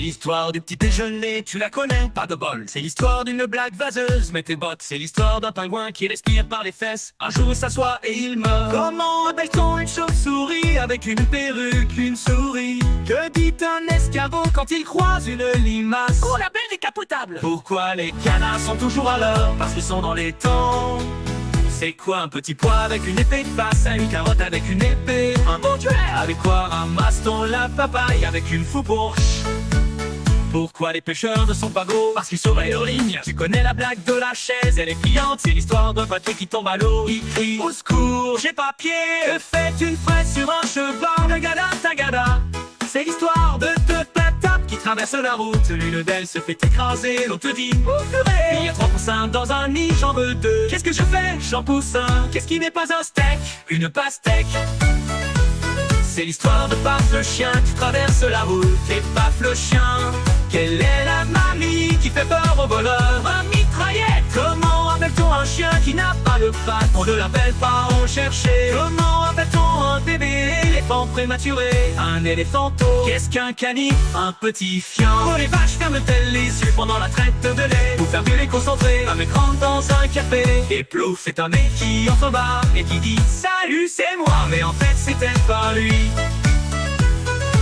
l'histoire du petit déjeuner, tu la connais, pas de bol. C'est l'histoire d'une blague vaseuse, mets tes bottes. C'est l'histoire d'un pingouin qui respire par les fesses. Un jour il s'assoit et il meurt. Comment appelle-t-on une chauve-souris avec une perruque, une souris? Que dit un escargot quand il croise une limace? Oh, la belle décapotable! Pourquoi les canards sont toujours à l'heure? Parce qu'ils sont dans les temps. C'est quoi un petit pois avec une épée de face à une carotte avec une épée? Un bon duel! Avec quoi ramasse-t-on la papaye avec une fourche? Pourquoi les pêcheurs ne sont pas beaux? Parce qu'ils sauraient leur ligne. Tu connais la blague de la chaise, elle est pliante. C'est l'histoire d'un pâté qui tombe à l'eau. Il crie au secours, j'ai pas pied. Que fait une fraise sur un cheval? Tagada, tagada. C'est l'histoire de deux tapes qui traversent la route. L'une d'elles se fait écraser, l'autre dit oh purée. Il y a 3 poussins dans un nid, j'en veux 2. Qu'est-ce que je fais? J'en pousse un. Qu'est-ce qui n'est pas un steak? Une pastèque. C'est l'histoire de Paf le chien qui traverse la route. Et Paf le chien, quelle est la mamie qui fait peur aux voleurs? Un mitraillette. Comment appelle-t-on un chien qui n'a pas de pattes? On ne l'appelle pas, on cherchait. Comment appelle-t-on un bébé éléphant prématuré? Un éléphanto. Qu'est-ce qu'un canif? Un petit fian. Oh les vaches, ferment-elles les yeux pendant la traite de lait? Pour faire mieux les concentrer, un mec rentre dans un café. Et plouf, c'est un mec qui entre bas et qui dit salut, c'est moi. Mais en fait, c'était pas lui.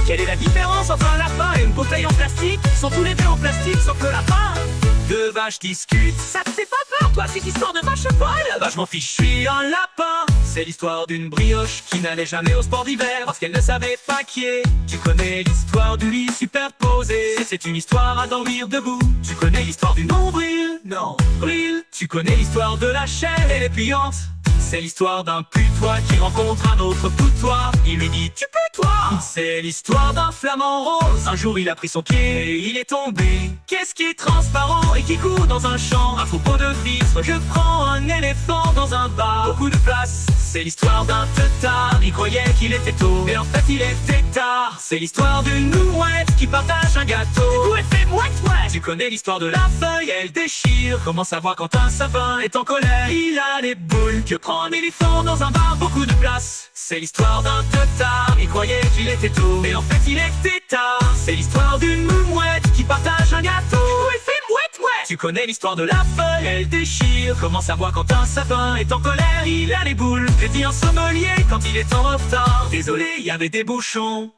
Quelle est la différence entre un lapin et une bouteille en plastique? Ils sont tous les deux en plastique sauf le lapin. Deux vaches discutent. Ça te fait pas peur toi cette histoire de vache folle? Bah je m'en fiche, je suis un lapin. C'est l'histoire d'une brioche qui n'allait jamais au sport d'hiver parce qu'elle ne savait pas qui est. Tu connais l'histoire du lit superposé? C'est une histoire à dormir debout. Tu connais l'histoire du nombril? Non, bril. Tu connais l'histoire de la chair et les pliantes? C'est l'histoire d'un putois qui rencontre un autre putois. Il lui dit tu peux toi? C'est l'histoire d'un flamant rose. Un jour il a pris son pied et il est tombé. Qu'est-ce qui est transparent et qui court dans un champ? Un troupeau de vitres. Je prends un éléphant dans un bar. Beaucoup de place. C'est l'histoire d'un teutard. Il croyait qu'il était tôt mais en fait il était tard. C'est l'histoire d'une mouette qui partage un gâteau. Où elle fait mouette mouette. Tu connais l'histoire de la feuille, elle déchire. Comment savoir quand un sapin est en colère? Il a les boules. Que prend un éléphant dans un bar? Beaucoup de place. C'est l'histoire d'un teutard. Il croyait qu'il était tôt mais en fait il était tard. C'est l'histoire d'une mouette qui partage un gâteau. Où elle fait mouette mouette. Tu connais l'histoire de la feuille, elle déchire. Comment savoir quand un sapin est en colère? Il a les boules. Que dit un sommelier quand il est en retard? Désolé, il y avait des bouchons.